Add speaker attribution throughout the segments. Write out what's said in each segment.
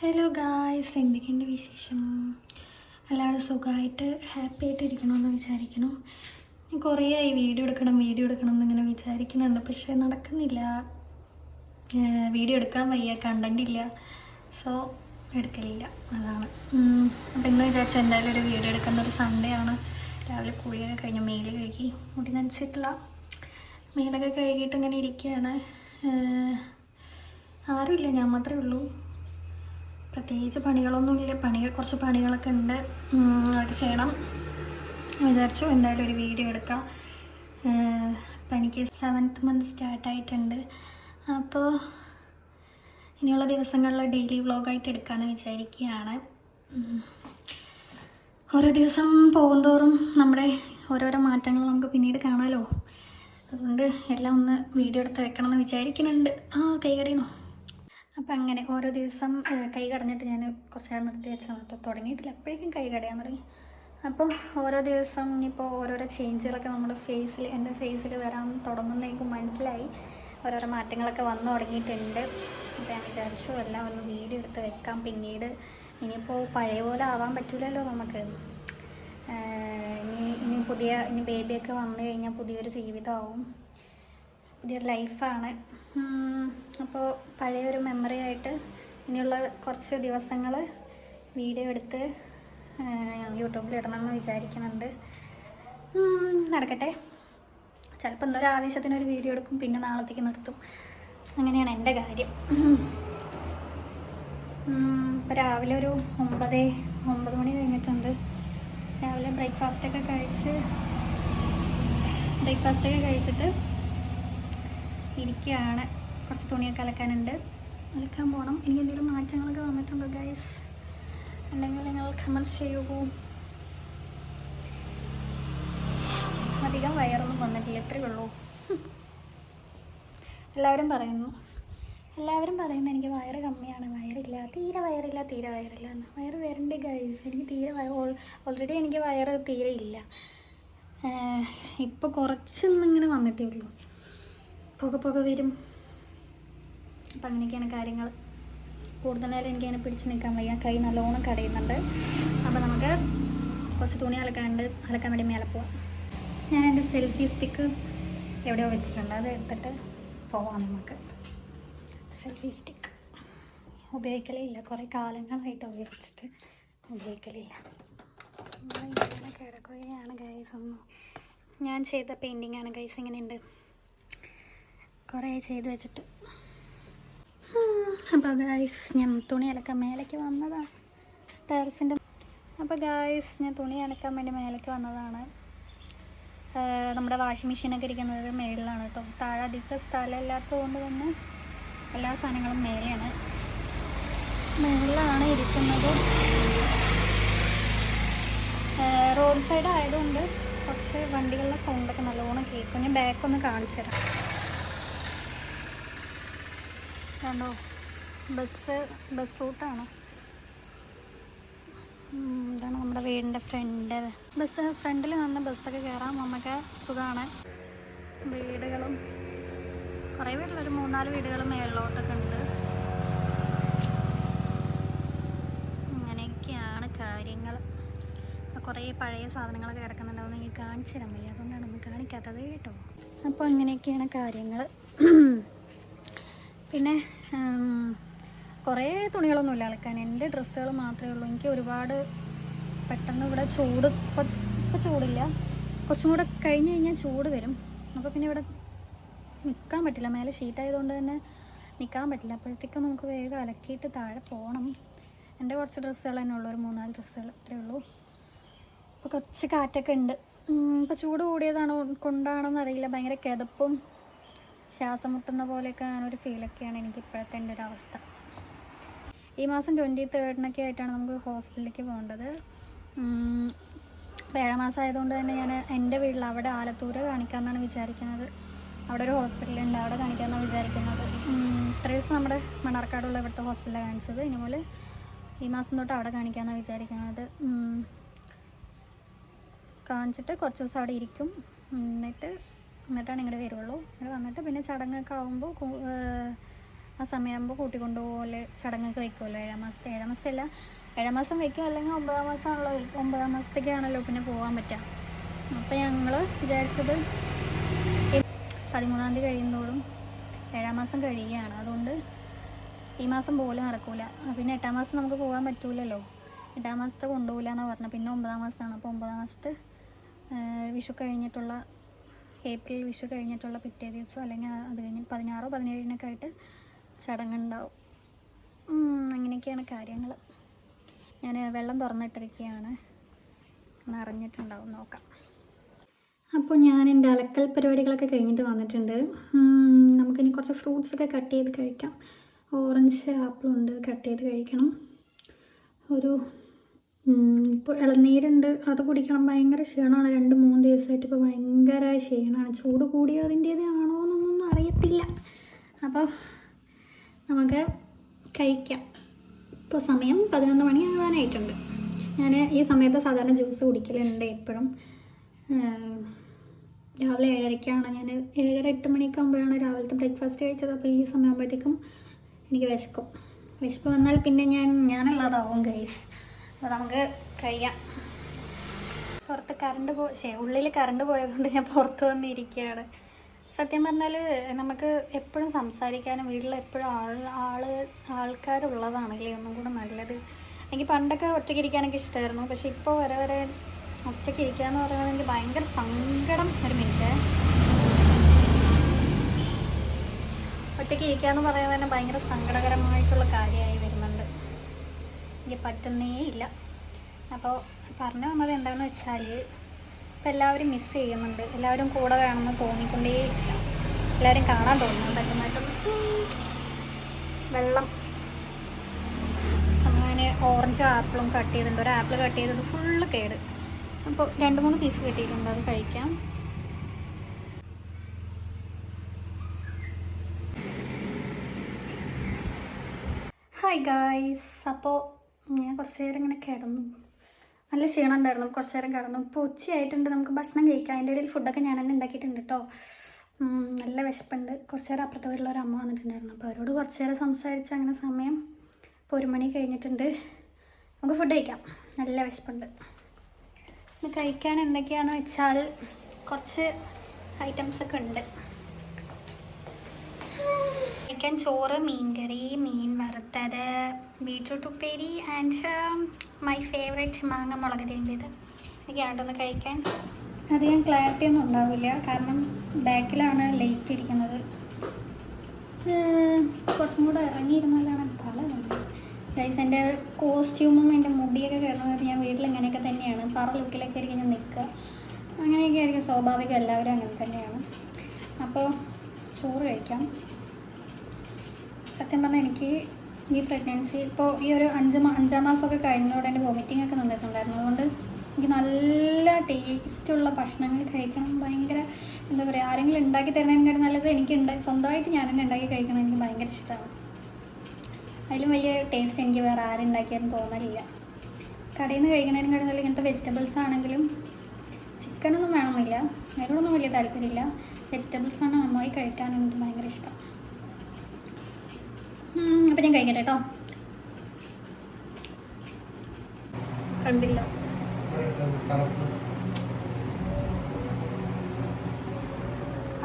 Speaker 1: Hello guys, എന്തൊക്കെയുണ്ട് വിശേഷം? എല്ലാവരും സുഖമായിട്ട് ഹാപ്പി ആയിട്ട് ഇരിക്കണമെന്ന് വിചാരിക്കണം. ഞാൻ കുറേയായി വീഡിയോ എടുക്കണം എന്നിങ്ങനെ വിചാരിക്കുന്നുണ്ട്, പക്ഷേ നടക്കുന്നില്ല. വീഡിയോ എടുക്കാൻ വയ്യ, കണ്ടന്റ് ഇല്ല, സോ എടുക്കലില്ല. അതാണ്. അപ്പോൾ ഇന്ന് വിചാരിച്ചു എന്തായാലും ഒരു വീഡിയോ എടുക്കുന്ന ഒരു സൺഡേ ആണ്. രാവിലെ കുളിയൊക്കെ കഴിഞ്ഞ് മേല് കഴുകി, മുടി നനച്ചിട്ടില്ല, മേലൊക്കെ കഴുകിയിട്ട് ഇങ്ങനെ ഇരിക്കുകയാണ്. ആരുമില്ല, ഞാൻ മാത്രമേ ഉള്ളൂ. പ്രത്യേകിച്ച് പണികളൊന്നുമില്ല. കുറച്ച് പണികളൊക്കെ ഉണ്ട്, അതൊക്കെ ചെയ്യണം. വിചാരിച്ചു എന്തായാലും ഒരു വീഡിയോ എടുക്കാം. ഇപ്പം എനിക്ക് 7th മന്ത് സ്റ്റാർട്ടായിട്ടുണ്ട്. അപ്പോൾ ഇനിയുള്ള ദിവസങ്ങളിൽ ഡെയിലി വ്ളോഗായിട്ട് എടുക്കാമെന്ന് വിചാരിക്കുകയാണ്. ഓരോ ദിവസം പോകുന്തോറും നമ്മുടെ ഓരോരോ മാറ്റങ്ങൾ നമുക്ക് പിന്നീട് കാണാമല്ലോ. അതുകൊണ്ട് എല്ലാം ഒന്ന് വീഡിയോ എടുത്ത് വെക്കണമെന്ന് വിചാരിക്കുന്നുണ്ട്. കൈകടിയണോ? അപ്പം അങ്ങനെ ഓരോ ദിവസം കൈ കടഞ്ഞിട്ട് ഞാൻ കുറച്ച് നേരം നിർത്തി വെച്ചാൽ തുടങ്ങിയിട്ടില്ല, അപ്പോഴേക്കും കൈ കടയാൻ തുടങ്ങി. അപ്പോൾ ഓരോ ദിവസം ഇനിയിപ്പോൾ ഓരോരോ ചേഞ്ചുകളൊക്കെ നമ്മുടെ എൻ്റെ ഫേസിൽ വരാൻ തുടങ്ങുന്ന എനിക്ക് മനസ്സിലായി. ഓരോരോ മാറ്റങ്ങളൊക്കെ വന്നു തുടങ്ങിയിട്ടുണ്ട്. അപ്പോൾ ഞാൻ വിചാരിച്ചു എല്ലാം ഒന്ന് വീഡിയോ എടുത്ത് വെക്കാം. പിന്നീട് ഇനിയിപ്പോൾ പഴയ പോലെ ആവാൻ പറ്റില്ലല്ലോ നമുക്ക്. ഇനി ബേബിയൊക്കെ വന്നു കഴിഞ്ഞാൽ പുതിയൊരു ജീവിതമാവും, പുതിയൊരു ലൈഫാണ്. അപ്പോൾ പഴയൊരു മെമ്മറി ആയിട്ട് ഇനിയുള്ള കുറച്ച് ദിവസങ്ങൾ വീഡിയോ എടുത്ത് യൂട്യൂബിൽ ഇടണമെന്ന് വിചാരിക്കുന്നുണ്ട്. നടക്കട്ടെ. ചിലപ്പോൾ എന്തൊരു ആവേശത്തിനൊരു വീഡിയോ എടുക്കും, പിന്നെ നാളത്തേക്ക് നിർത്തും. അങ്ങനെയാണ് എൻ്റെ കാര്യം. ഇപ്പോൾ രാവിലെ ഒരു 9 മണി കഴിഞ്ഞിട്ടുണ്ട്. രാവിലെ ബ്രേക്ക്ഫാസ്റ്റൊക്കെ കഴിച്ചിട്ട് ഇരിക്കുകയാണ്. കുറച്ച് തുണിയൊക്കെ അലക്കാൻ പോകണം. എനിക്ക് എന്തെങ്കിലും മാറ്റങ്ങളൊക്കെ വന്നിട്ടുണ്ടോ ഗൈസ് ഉണ്ടെങ്കിൽ നിങ്ങൾ കമൻറ്റ് ചെയ്യൂ. അധികം വയറൊന്നും വന്നിട്ടില്ല, ഇത്രയേ ഉള്ളൂ. എല്ലാവരും പറയുന്നു എനിക്ക് വയറ് കമ്മിയാണ്, തീരെ വയറില്ല എന്ന്. വയറ് വരണ്ടേ ഗൈസ്? എനിക്ക് ഓൾറെഡി എനിക്ക് വയറ് തീരെ ഇല്ല. ഇപ്പോൾ കുറച്ചൊന്നിങ്ങനെ വന്നിട്ടേ ഉള്ളൂ. പുക വരും. അപ്പം അങ്ങനെയൊക്കെയാണ് കാര്യങ്ങൾ. കൂടുതൽ നേരം എനിക്കതിനെ പിടിച്ച് നിൽക്കാൻ വയ്യ, കൈ നല്ലോണം കടയുന്നുണ്ട്. അപ്പോൾ നമുക്ക് കുറച്ച് തുണി അലക്കാൻ വേണ്ടി മേലെ പോവാം. ഞാൻ എൻ്റെ സെൽഫി സ്റ്റിക്ക് എവിടെയോ വെച്ചിട്ടുണ്ട്, അത് എടുത്തിട്ട് പോവാം നമുക്ക്. സെൽഫി സ്റ്റിക്ക് ഉപയോഗിക്കലേ ഇല്ല, കുറേ കാലങ്ങളായിട്ട് ഉപയോഗിക്കലില്ല. ഇങ്ങനെ കിടക്കുകയാണ് ഗൈസ്. ഒന്നും ഞാൻ ചെയ്ത പെയിൻറ്റിങ്ങാണ് ഗൈസ്. ഇങ്ങനെയുണ്ട്, കുറേ ചെയ്ത് വെച്ചിട്ട്. അപ്പോൾ ഗായ്സ്, ഞാൻ തുണി അലക്കാൻ മേലേക്ക് വന്നതാണ് ടെറസിൻ്റെ. അപ്പോൾ ഗായ്സ്, ഞാൻ തുണി അലക്കാൻ വേണ്ടി മേലേക്ക് വന്നതാണ്. നമ്മുടെ വാഷിംഗ് മെഷീനൊക്കെ ഇരിക്കുന്നത് മേളിലാണ് കേട്ടോ. താഴെ അധികം സ്ഥലമില്ലാത്തത് കൊണ്ട് തന്നെ എല്ലാ സാധനങ്ങളും മേളിലാണ് ഇരിക്കുന്നത്. റോഡ് സൈഡ് ആയതുകൊണ്ട് കുറച്ച് വണ്ടികളുടെ സൗണ്ടൊക്കെ നല്ലോണം കേൾക്കും. ഞാൻ ബാക്കൊന്ന് കാണിച്ചു തരാം. കണ്ടോ, ബസ് റൂട്ടാണ്. ഇതാണ് നമ്മുടെ വീടിൻ്റെ ഫ്രണ്ടിൽ നിന്ന് ബസ്സൊക്കെ കയറാം, നമുക്ക് സുഖമാണ്. വീടുകളും കുറേ വീട്ടിലൊരു 3-4 വീടുകൾ മേളിലോട്ടൊക്കെ ഉണ്ട്. അങ്ങനെയൊക്കെയാണ് കാര്യങ്ങൾ. കുറേ പഴയ സാധനങ്ങളൊക്കെ കിടക്കുന്നുണ്ടാവും, എനിക്ക് കാണിച്ചു തരാൻ വയ്യ, അതുകൊണ്ടാണ് നമ്മൾ കാണിക്കാത്തത് കേട്ടോ. അപ്പോൾ അങ്ങനെയൊക്കെയാണ് കാര്യങ്ങൾ. പിന്നെ കുറേ തുണികളൊന്നുമില്ല അലക്കാൻ, എൻ്റെ ഡ്രസ്സുകൾ മാത്രമേ ഉള്ളൂ. എനിക്ക് ഒരുപാട് പെട്ടെന്ന് ഇവിടെ ഇപ്പോൾ ചൂടില്ല, കുറച്ചും കൂടെ കഴിഞ്ഞ് കഴിഞ്ഞാൽ ചൂട് വരും. അപ്പോൾ പിന്നെ ഇവിടെ നിൽക്കാൻ പറ്റില്ല, മേലെ ഷീറ്റായതുകൊണ്ട് തന്നെ നിൽക്കാൻ പറ്റില്ല. അപ്പോഴത്തേക്കും നമുക്ക് വേഗം അലക്കിയിട്ട് താഴെ പോകണം. എൻ്റെ കുറച്ച് ഡ്രസ്സുകൾ തന്നെ ഉള്ളൂ, ഒരു 3-4 ഡ്രസ്സുകൾ അത്രയേ ഉള്ളൂ. അപ്പോൾ കുറച്ച് കാറ്റൊക്കെ ഉണ്ട്. ഇപ്പോൾ ചൂട് കൊണ്ടാണെന്നറിയില്ല, ഭയങ്കര കിതപ്പും ശ്വാസം മുട്ടുന്ന പോലെയൊക്കെ അങ്ങനൊരു ഫീലൊക്കെയാണ് എനിക്ക് ഇപ്പോഴത്തെ എൻ്റെ ഒരു അവസ്ഥ. ഈ മാസം 23rd ആയിട്ടാണ് നമുക്ക് ഹോസ്പിറ്റലിലേക്ക് പോകേണ്ടത്. 7 മാസം ആയതുകൊണ്ട് തന്നെ ഞാൻ എൻ്റെ വീട്ടിൽ അവിടെ ആലത്തൂര് കാണിക്കാമെന്നാണ് വിചാരിക്കുന്നത്. അവിടെ ഒരു ഹോസ്പിറ്റലുണ്ട്, അവിടെ കാണിക്കാമെന്നാണ് വിചാരിക്കുന്നത്. ഇത്ര ദിവസം നമ്മുടെ മണ്ണാർക്കാടുള്ള ഇവിടുത്തെ ഹോസ്പിറ്റലിലാണ് കാണിച്ചത്. ഇനിപോലെ ഈ മാസം തൊട്ട് അവിടെ കാണിക്കാമെന്നാണ് വിചാരിക്കുന്നത്. കാണിച്ചിട്ട് കുറച്ച് ദിവസം അവിടെ ഇരിക്കും, എന്നിട്ടാണ് ഇങ്ങോട്ട് വരുള്ളൂ. ഇവിടെ വന്നിട്ട് പിന്നെ ചടങ്ങൊക്കെ ആകുമ്പോൾ ആ സമയമാകുമ്പോൾ കൂട്ടിക്കൊണ്ടുപോലെ ചടങ്ങൊക്കെ വയ്ക്കുമല്ലോ 7 മാസത്തെ. 7 മാസമല്ല, 7 മാസം വയ്ക്കും, അല്ലെങ്കിൽ 9 മാസമാണല്ലോ. 9 മാസത്തേക്കാണല്ലോ പിന്നെ പോകാൻ പറ്റുക. അപ്പോൾ ഞങ്ങൾ വിചാരിച്ചത് 13-ാം തീയതി കഴിയുന്നതോടും 7 മാസം കഴിയുകയാണ്. അതുകൊണ്ട് ഈ മാസം പോലും നടക്കില്ല. പിന്നെ 8-ാം മാസം നമുക്ക് പോകാൻ പറ്റൂലല്ലോ. 8-ാം മാസത്തെ കൊണ്ടുപോകില്ല എന്നാണ് പറഞ്ഞത്. പിന്നെ 9-ാം മാസമാണ്. അപ്പോൾ 9-ാം മാസത്തെ വിഷു കഴിഞ്ഞിട്ടുള്ള, ഏപ്രിൽ വിഷു കഴിഞ്ഞിട്ടുള്ള പിറ്റേ ദിവസം, അല്ലെങ്കിൽ അത് കഴിഞ്ഞ് 16-ഓ 17-നൊക്കെ ആയിട്ട് ചടങ്ങുണ്ടാവും. അങ്ങനെയൊക്കെയാണ് കാര്യങ്ങൾ. ഞാൻ വെള്ളം തുറന്നിട്ടിരിക്കുകയാണ്, നിറഞ്ഞിട്ടുണ്ടാവും, നോക്കാം. അപ്പോൾ ഞാൻ എൻ്റെ അലക്കൽ പരിപാടികളൊക്കെ കഴിഞ്ഞിട്ട് വന്നിട്ടുണ്ട്. നമുക്കിനി കുറച്ച് ഫ്രൂട്ട്സൊക്കെ കട്ട് ചെയ്ത് കഴിക്കാം. ഓറഞ്ച് ആപ്പിളുണ്ട്, കട്ട് ചെയ്ത് കഴിക്കണം. ഇപ്പോൾ ഇളനീരുണ്ട്, അത് കുടിക്കണം. ഭയങ്കര ക്ഷീണമാണ് 2-3 ദിവസമായിട്ട്. ഇപ്പോൾ ഭയങ്കര ക്ഷീണമാണ്. ചൂട് കൂടിയതിൻ്റേതാണോ എന്നൊന്നും അറിയത്തില്ല. അപ്പോൾ നമുക്ക് കഴിക്കാം. ഇപ്പോൾ സമയം 11 മണി ആകാനായിട്ടുണ്ട്. ഞാൻ ഈ സമയത്ത് സാധാരണ ജ്യൂസ് കുടിക്കലുണ്ട് എപ്പോഴും. രാവിലെ 7:30-ക്കാണ്, ഞാൻ 7:30-8 മണിയൊക്കെ ആകുമ്പോഴാണ് രാവിലത്തെ ബ്രേക്ക്ഫാസ്റ്റ് കഴിച്ചത്. അപ്പോൾ ഈ സമയമാകുമ്പോഴത്തേക്കും എനിക്ക് വിശപ്പ് വന്നാൽ പിന്നെ ഞാനല്ലാതാവും ഗൈസ്. അപ്പോൾ നമുക്ക് കഴിയാം. പുറത്ത് ഉള്ളിൽ കറണ്ട് പോയതുകൊണ്ട് ഞാൻ പുറത്ത് വന്നിരിക്കുകയാണ്. സത്യം പറഞ്ഞാൽ നമുക്ക് എപ്പോഴും സംസാരിക്കാനും വീട്ടിൽ എപ്പോഴും ആൾക്കാരുള്ളതാണല്ലേ ഒന്നും കൂടെ നല്ലത്. എനിക്ക് പണ്ടൊക്കെ ഒറ്റയ്ക്ക് ഇരിക്കാനൊക്കെ ഇഷ്ടമായിരുന്നു. പക്ഷെ ഇപ്പോൾ വരെ ഒറ്റയ്ക്ക് ഇരിക്കുകയെന്ന് പറയുന്നത് എനിക്ക് ഭയങ്കര സങ്കടം. ഒരു മിനിറ്റ്. ഒറ്റയ്ക്ക് ഇരിക്കുകയെന്ന് പറയുന്നത് തന്നെ ഭയങ്കര സങ്കടകരമായിട്ടുള്ള കാര്യമായി വരുന്നുണ്ട്. എനിക്ക് പറ്റുന്നേ ഇല്ല. അപ്പോൾ പറഞ്ഞു വന്നത് എന്താണെന്ന് വെച്ചാൽ, ഇപ്പോൾ എല്ലാവരും മിസ് ചെയ്യുന്നുണ്ട്. എല്ലാവരും കൂടെ വേണമെന്ന് തോന്നിക്കൊണ്ടേയില്ല. എല്ലാവരും കാണാൻ തോന്നുന്നു പറ്റുന്നതായിട്ടും. വെള്ളം അങ്ങനെ ഓറഞ്ചും ആപ്പിളും കട്ട് ചെയ്തിട്ടുണ്ട്. ഒരു ആപ്പിൾ കട്ട് ചെയ്തത് ഫുള്ള് കേട്. അപ്പോൾ 2-3 പീസ് കിട്ടിയിട്ടുണ്ട്, അത് കഴിക്കാം. Hi guys. അപ്പോൾ ഞാൻ കുറച്ച് നേരം ഇങ്ങനെ കിടന്നു. നല്ല ക്ഷീണം ഉണ്ടായിരുന്നു. കുറച്ച് നേരം കിടന്നു. ഇപ്പോൾ ഉച്ചയായിട്ടുണ്ട്, നമുക്ക് ഭക്ഷണം കഴിക്കാം. അതിൻ്റെ ഇടയിൽ ഫുഡൊക്കെ ഞാൻ തന്നെ ഉണ്ടാക്കിയിട്ടുണ്ട് കേട്ടോ. നല്ല വിശപ്പുണ്ട്. കുറച്ച് നേരം അപ്പുറത്തെ വീട്ടിലുള്ള ഒരു അമ്മ വന്നിട്ടുണ്ടായിരുന്നു. അപ്പോൾ അവരോട് കുറച്ച് നേരം സംസാരിച്ച് അങ്ങനെ സമയം ഇപ്പോൾ 1 മണി കഴിഞ്ഞിട്ടുണ്ട്. നമുക്ക് ഫുഡ് കഴിക്കാം. നല്ല വിശപ്പുണ്ട്. ഇത് കഴിക്കാൻ എന്തൊക്കെയാണെന്ന് വെച്ചാൽ കുറച്ച് ഐറ്റംസൊക്കെ ഉണ്ട്. കഴിക്കാൻ ചോറ്, മീൻകറി, മീൻ വറുത്തത്, ബീട്രൂട്ട് ഉപ്പേരി ആൻഡ് മൈ ഫേവറേറ്റ് മാങ്ങ മുളക് തേങ്ങിയത്. ഇതൊക്കെയായിട്ടൊന്ന് കഴിക്കാൻ. അധികം ക്ലാരിറ്റി ഒന്നും ഉണ്ടാവില്ല, കാരണം ബാക്കിലാണ് ലൈറ്റ് ഇരിക്കുന്നത്. കുറച്ചും കൂടെ ഇറങ്ങിയിരുന്നാലാണ് തല വേണ്ടത്. ഗൈസ്, എൻ്റെ കോസ്റ്റ്യൂമും എൻ്റെ മുടിയൊക്കെ കിടന്നത് ഞാൻ വീട്ടിൽ ഇങ്ങനെയൊക്കെ തന്നെയാണ്. പറ ലുക്കിലൊക്കെ ആയിരിക്കും ഞാൻ നിൽക്കുക. അങ്ങനെയൊക്കെ ആയിരിക്കും സ്വാഭാവികം. എല്ലാവരും അങ്ങനെ തന്നെയാണ്. അപ്പോൾ ചോറ് കഴിക്കാം. സത്യം പറഞ്ഞാൽ എനിക്ക് ഈ പ്രഗ്നൻസി ഇപ്പോൾ ഈ ഒരു 5-ാം മാസമൊക്കെ കഴിഞ്ഞതോടെ എൻ്റെ വോമിറ്റിംഗ് ഒക്കെ നിന്നിട്ടുണ്ടായിരുന്നു. അതുകൊണ്ട് എനിക്ക് നല്ല ടേസ്റ്റുള്ള ഭക്ഷണങ്ങൾ കഴിക്കണം. ഭയങ്കര എന്താ പറയുക, ആരെങ്കിലും ഉണ്ടാക്കി തരുന്നതിനെക്കാട്ടും നല്ലത് എനിക്ക് സ്വന്തമായിട്ട് ഞാൻ തന്നെ ഉണ്ടാക്കി കഴിക്കണം. എനിക്ക് ഭയങ്കര ഇഷ്ടമാണ്. അതിലും വലിയ ടേസ്റ്റ് എനിക്ക് വേറെ ആരും ഉണ്ടാക്കിയാലും തോന്നലില്ല. കടയിൽ നിന്ന് കഴിക്കണതിനെക്കാട്ടും നല്ല ഇങ്ങനത്തെ വെജിറ്റബിൾസ് ആണെങ്കിലും, ചിക്കനൊന്നും വേണമെന്നില്ല, അതിനോടൊന്നും വലിയ താല്പര്യമില്ല. വെജിറ്റബിൾസാണ് നന്നായി കഴിക്കാൻ എനിക്ക് ഭയങ്കര ഇഷ്ടം. അപ്പം ഞാൻ കഴിക്കട്ടെ കേട്ടോ. കണ്ടില്ല.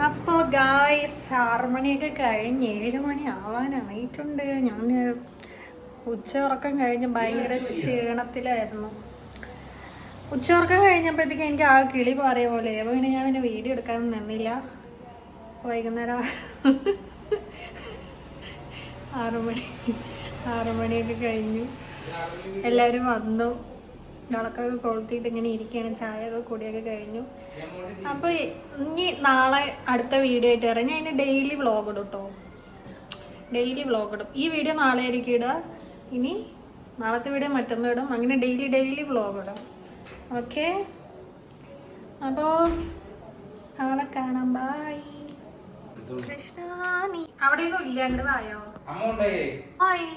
Speaker 1: അപ്പോൾ ഗായ്സ്, 6 മണിയൊക്കെ കഴിഞ്ഞ് 7 മണി ആവാനായിട്ടുണ്ട്. ഞാൻ ഉച്ചയുറക്കം കഴിഞ്ഞ് ഭയങ്കര ക്ഷീണത്തിലായിരുന്നു. ഉച്ചയുറക്കം കഴിഞ്ഞപ്പോഴത്തേക്കും എനിക്ക് ആ കിളി പറയ പോലെ. അപ്പോൾ പിന്നെ ഞാൻ വീഡിയോ എടുക്കാനൊന്നും നിന്നില്ല. വൈകുന്നേരം 6 മണിയൊക്കെ കഴിഞ്ഞു. എല്ലാവരും വന്നു. വിളക്കൊക്കെ കൊളുത്തിയിട്ട് ഇങ്ങനെ ഇരിക്കുകയാണ്. ചായയൊക്കെ കൂടിയൊക്കെ കഴിഞ്ഞു. അപ്പോൾ ഇനി നാളെ അടുത്ത വീഡിയോ ആയിട്ട് വരാം. ഞാൻ അതിന് ഡെയിലി വ്ളോഗ് ഇടും കേട്ടോ. ഡെയിലി വ്ളോഗ് ഇടും. ഈ വീഡിയോ നാളെ ആയിരിക്കും ഇടുക. ഇനി നാളത്തെ വീഡിയോ മറ്റന്നാൾ ഇടും. അങ്ങനെ ഡെയിലി വ്ളോഗ് ഇടും. ഓക്കെ, അപ്പോൾ നാളെ കാണാം. ബൈ. കൃഷ്ണ, നീ അവിടെയൊന്നും ഇല്ല, അങ്ങോട്ട് വായോ. ഹായ്.